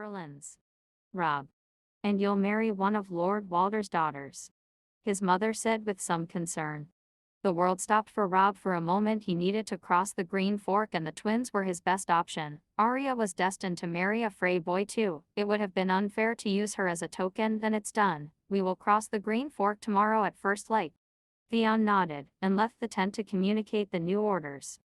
Riverlands. Rob. And you'll marry one of Lord Walder's daughters. His mother said with some concern. The world stopped for Rob for a moment. He needed to cross the Green Fork and the twins were his best option. Arya was destined to marry a Frey boy too. It would have been unfair to use her as a token. Then it's done. We will cross the Green Fork tomorrow at first light. Theon nodded and left the tent to communicate the new orders.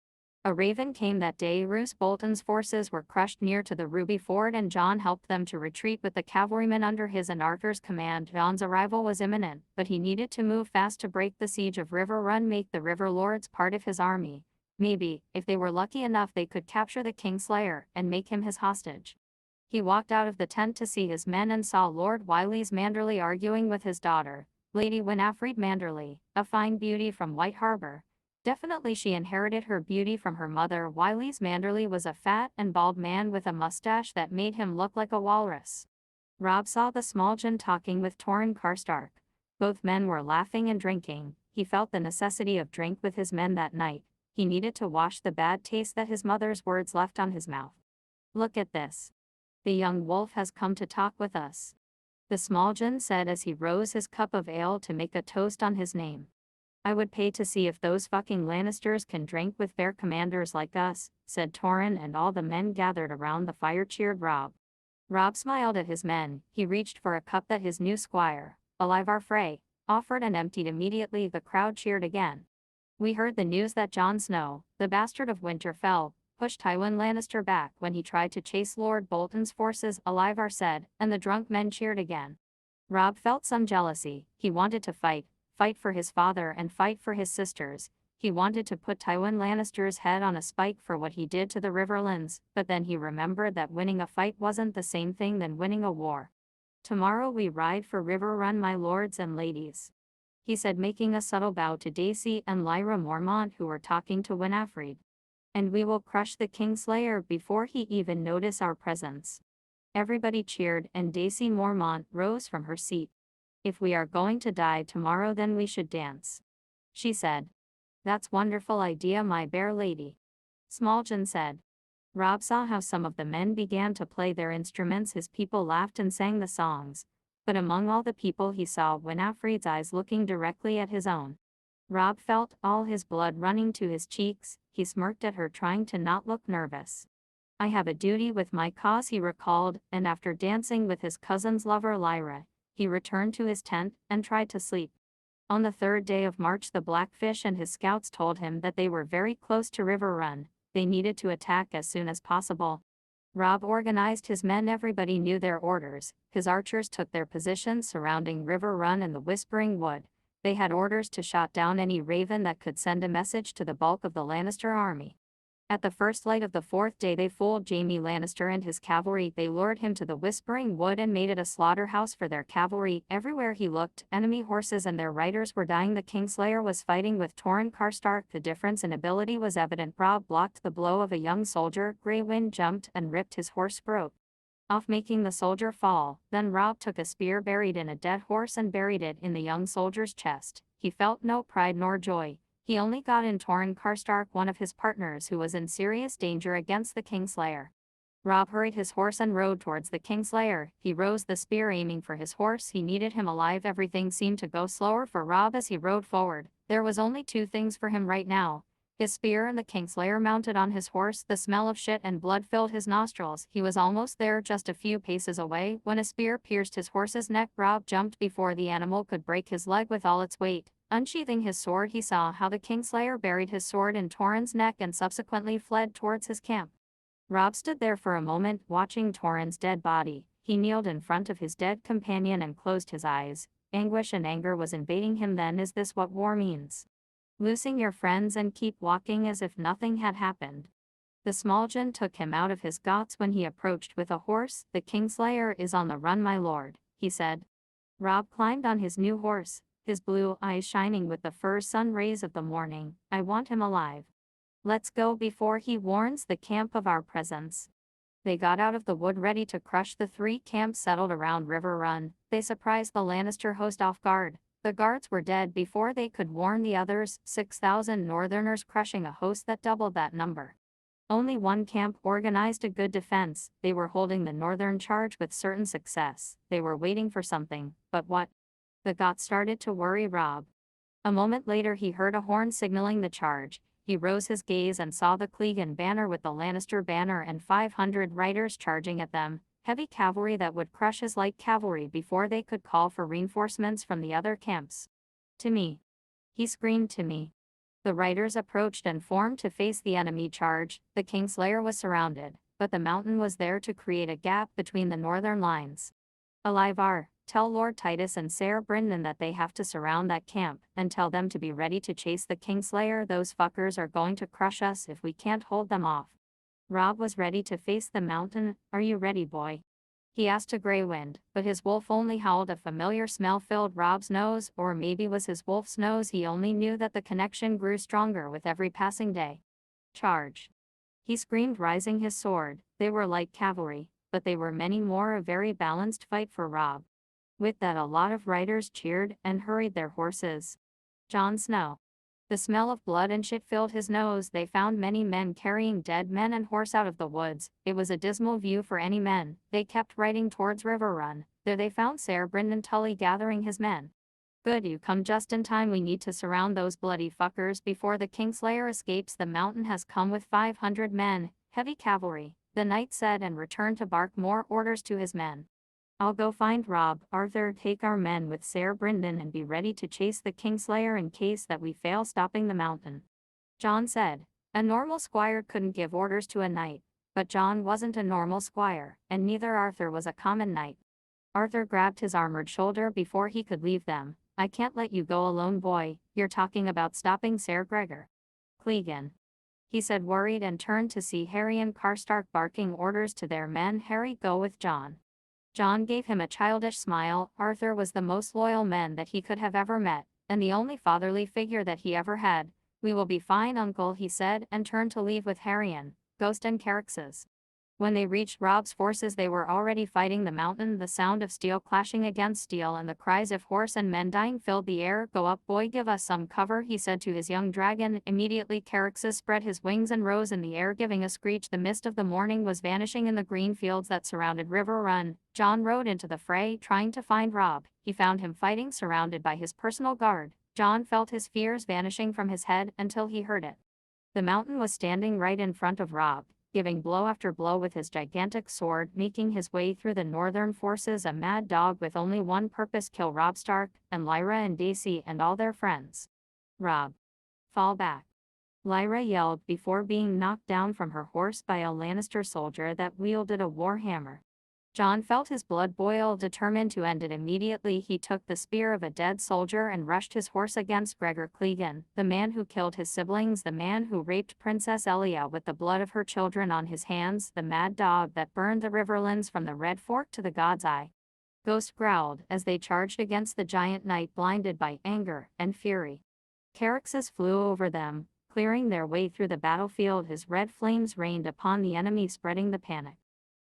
A raven came that day. Roose Bolton's forces were crushed near to the Ruby Ford and Jon helped them to retreat with the cavalrymen under his and Arthur's command. Jon's arrival was imminent, but he needed to move fast to break the siege of River Run, make the River Lords part of his army. Maybe, if they were lucky enough, they could capture the Kingslayer and make him his hostage. He walked out of the tent to see his men and saw Lord Wylie's Manderley arguing with his daughter, Lady Winifred Manderley, a fine beauty from White Harbor. Definitely she inherited her beauty from her mother. Wylie's Manderley was a fat and bald man with a mustache that made him look like a walrus. Rob saw the small Jon talking with Torrhen Karstark. Both men were laughing and drinking. He felt the necessity of drink with his men that night. He needed to wash the bad taste that his mother's words left on his mouth. Look at this. The young wolf has come to talk with us. The small Jon said as he rose his cup of ale to make a toast on his name. I would pay to see if those fucking Lannisters can drink with fair commanders like us, said Torrhen, and all the men gathered around the fire cheered Rob. Rob smiled at his men. He reached for a cup that his new squire, Ivar Frey, offered and emptied immediately. The crowd cheered again. We heard the news that Jon Snow, the bastard of Winterfell, pushed Tywin Lannister back when he tried to chase Lord Bolton's forces, Ivar said, and the drunk men cheered again. Rob felt some jealousy. He wanted to fight for his father and fight for his sisters. He wanted to put Tywin Lannister's head on a spike for what he did to the Riverlands, but then he remembered that winning a fight wasn't the same thing than winning a war. Tomorrow we ride for River Run, my lords and ladies, he said, making a subtle bow to Daisy and Lyra Mormont, who were talking to Winifred. And we will crush the Kingslayer before he even notice our presence. Everybody cheered and Daisy Mormont rose from her seat. If we are going to die tomorrow, then we should dance, she said. That's wonderful idea, my bear lady, Small Jon said. Rob saw how some of the men began to play their instruments. His people laughed and sang the songs, but among all the people he saw Winifred's eyes looking directly at his own. Rob felt all his blood running to his cheeks. He smirked at her, trying to not look nervous. I have a duty with my cause, he recalled, and after dancing with his cousin's lover Lyra, he returned to his tent and tried to sleep. On the third day of March, the Blackfish and his scouts told him that they were very close to River Run. They needed to attack as soon as possible. Rob organized his men. Everybody knew their orders. His archers took their positions surrounding River Run and the Whispering Wood. They had orders to shot down any raven that could send a message to the bulk of the Lannister army. At the first light of the fourth day, they fooled Jaime Lannister and his cavalry. They lured him to the Whispering Wood and made it a slaughterhouse for their cavalry. Everywhere he looked, enemy horses and their riders were dying. The Kingslayer was fighting with Torrhen Karstark. The difference in ability was evident. Rob blocked the blow of a young soldier. Grey Wind jumped and ripped his horse throat off, making the soldier fall. Then Rob took a spear buried in a dead horse and buried it in the young soldier's chest. He felt no pride nor joy. He only got in Torrhen Karstark, one of his partners who was in serious danger against the Kingslayer. Rob hurried his horse and rode towards the Kingslayer. He rose the spear, aiming for his horse. He needed him alive. Everything seemed to go slower for Rob as he rode forward. There was only two things for him right now: his spear and the Kingslayer mounted on his horse. The smell of shit and blood filled his nostrils. He was almost there, just a few paces away, when a spear pierced his horse's neck. Rob jumped before the animal could break his leg with all its weight. Unsheathing his sword, he saw how the Kingslayer buried his sword in Torrhen's neck and subsequently fled towards his camp. Rob stood there for a moment, watching Torrhen's dead body. He kneeled in front of his dead companion and closed his eyes. Anguish and anger was invading him. Then, is this what war means? Losing your friends and keep walking as if nothing had happened. The small Jon took him out of his thoughts when he approached with a horse. The Kingslayer is on the run, my lord, he said. Rob climbed on his new horse, his blue eyes shining with the first sun rays of the morning. I want him alive. Let's go before he warns the camp of our presence. They got out of the wood ready to crush the three camps settled around River Run. They surprised the Lannister host off guard. The guards were dead before they could warn the others. 6,000 Northerners crushing a host that doubled that number. Only one camp organized a good defense. They were holding the northern charge with certain success. They were waiting for something, but what? The thought started to worry Robb. A moment later he heard a horn signaling the charge. He rose his gaze and saw the Clegane banner with the Lannister banner and 500 riders charging at them, heavy cavalry that would crush his light cavalry before they could call for reinforcements from the other camps. To me. He screamed, to me. The riders approached and formed to face the enemy charge. The Kingslayer was surrounded, but the mountain was there to create a gap between the northern lines. Alivar, tell Lord Titus and Ser Brynden that they have to surround that camp, and tell them to be ready to chase the Kingslayer. Those fuckers are going to crush us if we can't hold them off. Robb was ready to face the mountain. Are you ready, boy? He asked to Greywind, but his wolf only howled. A familiar smell filled Robb's nose, or maybe was his wolf's nose. He only knew that the connection grew stronger with every passing day. Charge! He screamed, rising his sword. They were light cavalry, but they were many more. A very balanced fight for Robb. With that, a lot of riders cheered and hurried their horses. Jon Snow. The smell of blood and shit filled his nose. They found many men carrying dead men and horse out of the woods. It was a dismal view for any men. They kept riding towards River Run. There they found Ser Brynden Tully gathering his men. Good, you come just in time. We need to surround those bloody fuckers before the Kingslayer escapes. The mountain has come with 500 men, heavy cavalry, the knight said, and returned to bark more orders to his men. I'll go find Robb. Arthur, take our men with Ser Brynden and be ready to chase the Kingslayer in case that we fail stopping the mountain. Jon said. A normal squire couldn't give orders to a knight, but Jon wasn't a normal squire, and neither Arthur was a common knight. Arthur grabbed his armored shoulder before he could leave them. I can't let you go alone, boy. You're talking about stopping Ser Gregor Clegane, he said, worried, and turned to see Harry and Karstark barking orders to their men. Harry, go with Jon. Jon gave him a childish smile. Arthur was the most loyal man that he could have ever met, and the only fatherly figure that he ever had. We will be fine, uncle, he said, and turned to leave with Harrion, Ghost, and Caraxes. When they reached Robb's forces, they were already fighting the mountain. The sound of steel clashing against steel and the cries of horse and men dying filled the air. Go up, boy, give us some cover, he said to his young dragon. Immediately Caraxes spread his wings and rose in the air, giving a screech. The mist of the morning was vanishing in the green fields that surrounded River Run. Jon rode into the fray, trying to find Robb. He found him fighting, surrounded by his personal guard. Jon felt his fears vanishing from his head until he heard it. The mountain was standing right in front of Robb, giving blow after blow with his gigantic sword, making his way through the northern forces, a mad dog with only one purpose: kill Robb Stark, and Lyra and Daisy and all their friends. Robb, fall back, Lyra yelled before being knocked down from her horse by a Lannister soldier that wielded a warhammer. Jon felt his blood boil, determined to end it immediately. He took the spear of a dead soldier and rushed his horse against Gregor Clegane, the man who killed his siblings, the man who raped Princess Elia with the blood of her children on his hands, the mad dog that burned the Riverlands from the Red Fork to the God's Eye. Ghost growled as they charged against the giant knight, blinded by anger and fury. Caraxes flew over them, clearing their way through the battlefield. His red flames rained upon the enemy, spreading the panic.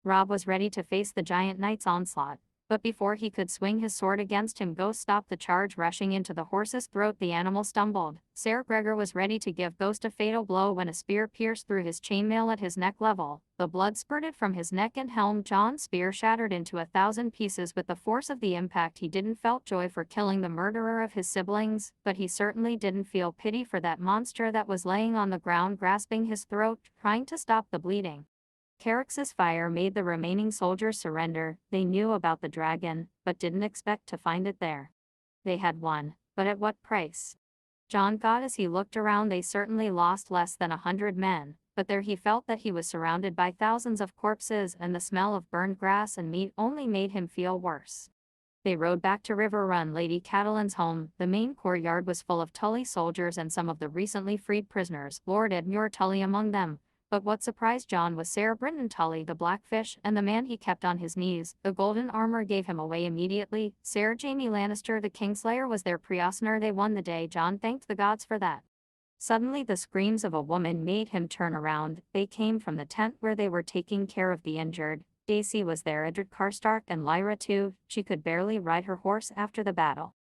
Robb was ready to face the giant knight's onslaught, but before he could swing his sword against him, Ghost stopped the charge, rushing into the horse's throat. The animal stumbled. Ser Gregor was ready to give Ghost a fatal blow when a spear pierced through his chainmail at his neck level. The blood spurted from his neck and helm. Jon's spear shattered into 1,000 pieces with the force of the impact. He didn't felt joy for killing the murderer of his siblings, but he certainly didn't feel pity for that monster that was laying on the ground, grasping his throat, trying to stop the bleeding. Caraxes' fire made the remaining soldiers surrender. They knew about the dragon, but didn't expect to find it there. They had won, but at what price? Jon thought as he looked around. They certainly lost less than 100 men, but there he felt that he was surrounded by thousands of corpses, and the smell of burned grass and meat only made him feel worse. They rode back to River Run, Lady Catelyn's home. The main courtyard was full of Tully soldiers and some of the recently freed prisoners, Lord Edmure Tully among them. But what surprised Jon was Ser Brynden Tully, the Blackfish, and the man he kept on his knees. The golden armor gave him away immediately. Ser Jaime Lannister, the Kingslayer, was their prisoner. They won the day. Jon thanked the gods for that. Suddenly the screams of a woman made him turn around. They came from the tent where they were taking care of the injured. Daisy was there, Edric Karstark, and Lyra too. She could barely ride her horse after the battle.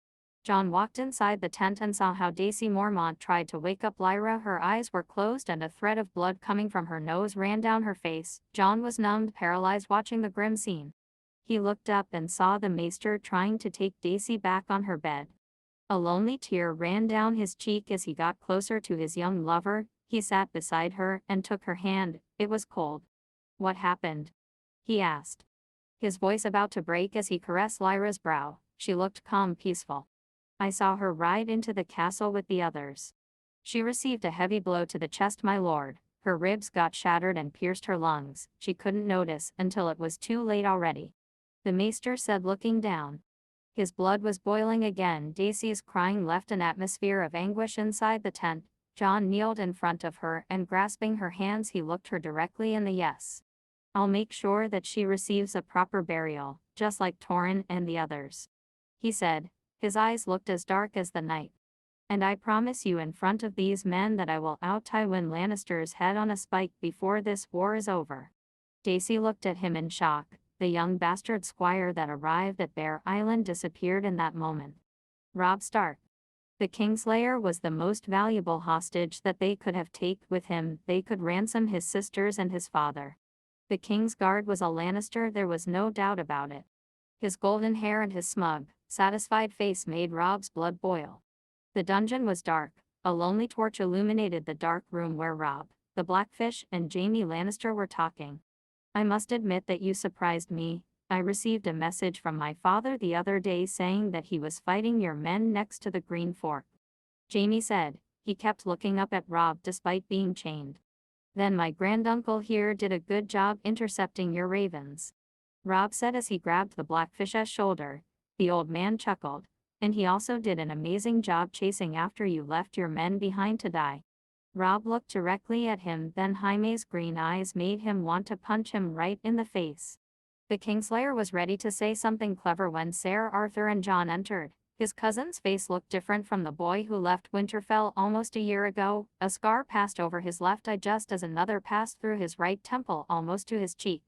Jon walked inside the tent and saw how Daisy Mormont tried to wake up Lyra. Her eyes were closed and a thread of blood coming from her nose ran down her face. Jon was numbed, paralyzed, watching the grim scene. He looked up and saw the maester trying to take Daisy back on her bed. A lonely tear ran down his cheek as he got closer to his young lover. He sat beside her and took her hand. It was cold. "What happened?" he asked, his voice about to break as he caressed Lyra's brow. She looked calm, peaceful. "I saw her ride into the castle with the others. She received a heavy blow to the chest, my lord. Her ribs got shattered and pierced her lungs. She couldn't notice until it was too late already," the maester said, looking down. His blood was boiling again. Daisy's crying left an atmosphere of anguish inside the tent. Jon kneeled in front of her and, grasping her hands, he looked her directly in the eyes. "I'll make sure that she receives a proper burial, just like Torrhen and the others," he said. His eyes looked as dark as the night. "And I promise you in front of these men that I will out Tywin Lannister's head on a spike before this war is over." Daisy looked at him in shock. The young bastard squire that arrived at Bear Island disappeared in that moment. Robb Stark, the Kingslayer, was the most valuable hostage that they could have taken with him. They could ransom his sisters and his father. The King's Guard was a Lannister, there was no doubt about it. His golden hair and his smug, satisfied face made Robb's blood boil. The dungeon was dark. A lonely torch illuminated the dark room where Robb, the Blackfish, and Jaime Lannister were talking. "I must admit that you surprised me. I received a message from my father the other day saying that he was fighting your men next to the Green Fork," Jaime said. He kept looking up at Robb despite being chained. "Then my granduncle here did a good job intercepting your ravens," Robb said as he grabbed the Blackfish's shoulder. The old man chuckled. "And he also did an amazing job chasing after you left your men behind to die." Robb looked directly at him, then Jaime's green eyes made him want to punch him right in the face. The Kingslayer was ready to say something clever when Ser Arthur and Jon entered. His cousin's face looked different from the boy who left Winterfell almost a year ago. A scar passed over his left eye just as another passed through his right temple almost to his cheek.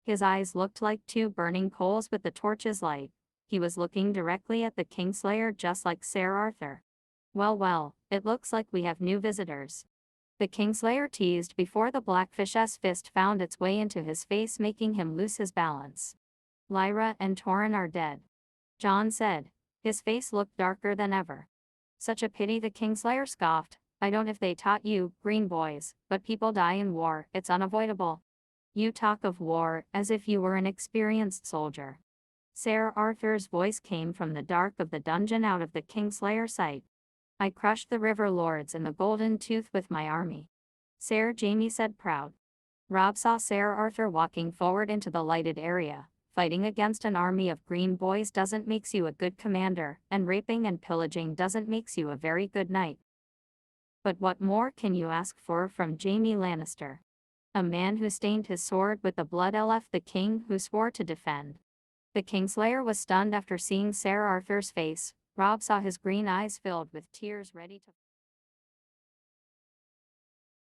His eyes looked like two burning coals with the torch's light. He was looking directly at the Kingslayer just like Ser Arthur. Well, it looks like we have new visitors," the Kingslayer teased before the Blackfish's fist found its way into his face, making him lose his balance. "Lyra and Torrhen are dead," Jon said. His face looked darker than ever. "Such a pity," the Kingslayer scoffed. "I don't know if they taught you, green boys, but people die in war, it's unavoidable. You talk of war as if you were an experienced soldier." Ser Arthur's voice came from the dark of the dungeon out of the Kingslayer's sight. "I crushed the River Lords in the Golden Tooth with my army," Ser Jaime said, proud. Robb saw Ser Arthur walking forward into the lighted area. "Fighting against an army of green boys doesn't make you a good commander, and raping and pillaging doesn't make you a very good knight. But what more can you ask for from Jaime Lannister? A man who stained his sword with the blood of the king who swore to defend." The Kingslayer was stunned after seeing Ser Arthur's face. Robb saw his green eyes filled with tears, ready to